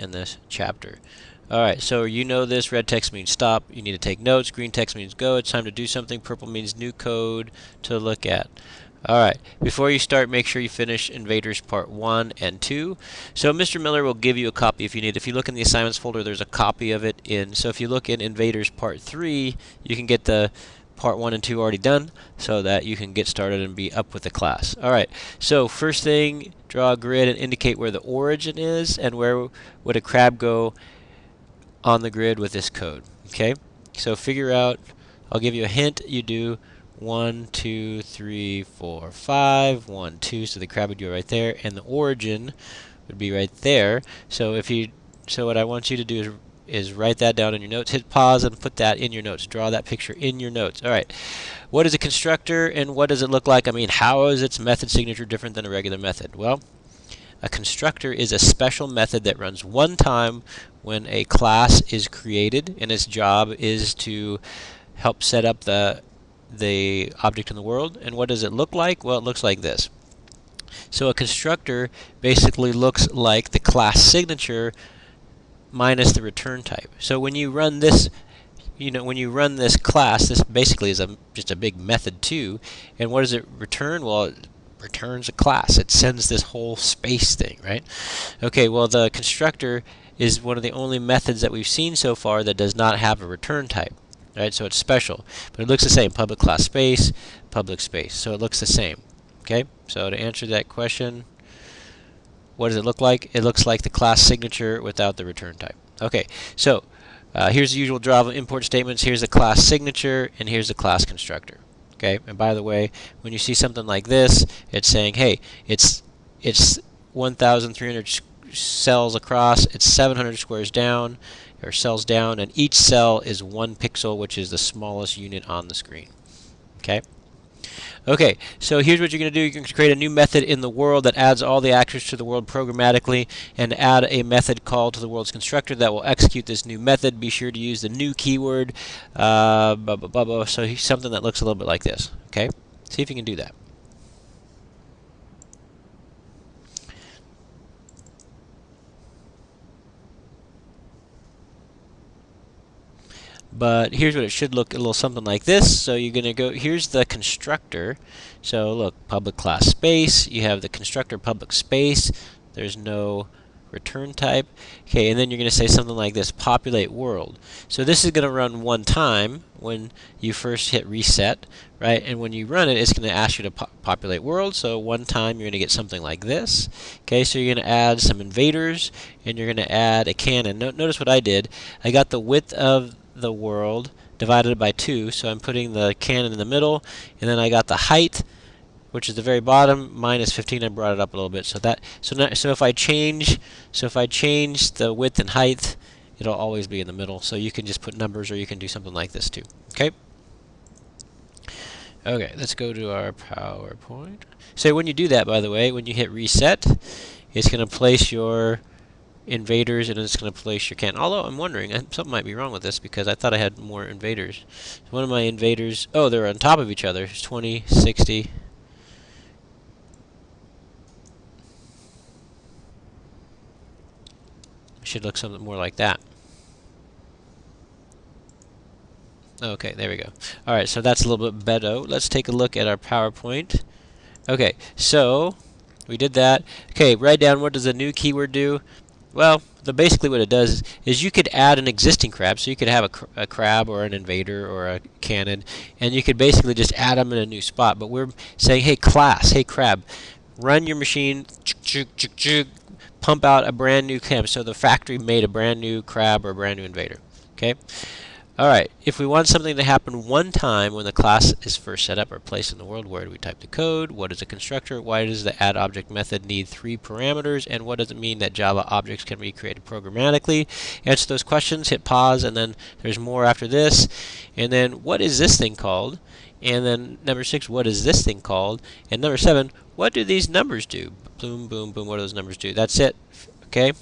in this chapter. Alright, so you know this. Red text means stop. You need to take notes. Green text means go. It's time to do something. Purple means new code to look at. Alright, before you start, make sure you finish Invaders Part 1 and 2. So Mr. Miller will give you a copy if you need. If you look in the assignments folder, there's a copy of it in. So if you look in Invaders Part 3, you can get the Part 1 and 2 already done so that you can get started and be up with the class. Alright, so first thing, draw a grid and indicate where the origin is and where would a crab go on the grid with this code. Okay, so figure out, I'll give you a hint, you do 1, 2, 3, 4, 5, 1, 2, so the crab would go right there, and the origin would be right there. So what I want you to do is write that down in your notes, hit pause and put that in your notes, draw that picture in your notes. Alright, what is a constructor and what does it look like? I mean, how is its method signature different than a regular method? Well, a constructor is a special method that runs one time when a class is created, and its job is to help set up the object in the world. And what does it look like? Well, it looks like this. So a constructor basically looks like the class signature minus the return type. So when you run this, when you run this class, this basically is just a big method too. And what does it return? Well, it returns a class. It sends this whole space thing, right? Okay, well, the constructor is one of the only methods that we've seen so far that does not have a return type. Right, so it's special, but it looks the same. Public class space, public space. So it looks the same. Okay, so to answer that question, what does it look like? It looks like the class signature without the return type. Okay, so here's the usual Java import statements. Here's the class signature, and here's the class constructor. Okay, and by the way, when you see something like this, it's saying, hey, it's 1,300 cells across, it's 700 squares down, or cells down, and each cell is 1 pixel, which is the smallest unit on the screen. Okay? Okay, so here's what you're going to do. You're going to create a new method in the world that adds all the actors to the world programmatically, and add a method called to the world's constructor that will execute this new method. Be sure to use the new keyword, so something that looks a little bit like this. Okay? See if you can do that. But here's what it should look, a little something like this. So you're going to go, here's the constructor. So look, public class space, you have the constructor public space, there's no return type. Okay, and then you're going to say something like this, populate world. So this is going to run one time when you first hit reset, right? And when you run it, it's going to ask you to populate world. So one time you're going to get something like this. Okay, so you're going to add some invaders, and you're going to add a cannon. Notice what I did. I got the width of the world divided by 2, so I'm putting the cannon in the middle, and then I got the height, which is the very bottom, minus 15. I brought it up a little bit, so if I change the width and height, it'll always be in the middle. So you can just put numbers, or you can do something like this too. Okay, let's go to our PowerPoint. So when you do that, by the way, when you hit reset, it's going to place your invaders, and it's going to place your cannon. Although I'm wondering, something might be wrong with this, because I thought I had more invaders. One of my invaders, oh, they're on top of each other. It's 20, 60. Should look something more like that. Okay, there we go. Alright, so that's a little bit better. Let's take a look at our PowerPoint. Okay, so we did that. Okay, write down, what does the new keyword do? Well, basically what it does is you could add an existing crab, so you could have a crab or an invader or a cannon, and you could basically just add them in a new spot. But we're saying, hey class, hey crab, run your machine, pump out a brand new crab. So the factory made a brand new crab or a brand new invader. Okay? Alright, if we want something to happen one time when the class is first set up or placed in the world, where do we type the code? What is a constructor? Why does the add object method need 3 parameters? And what does it mean that Java objects can be created programmatically? Answer those questions, hit pause, and then there's more after this. And then, what is this thing called? And then number 6, what is this thing called? And number 7, what do these numbers do? Boom, boom, boom, what do those numbers do? That's it. Okay?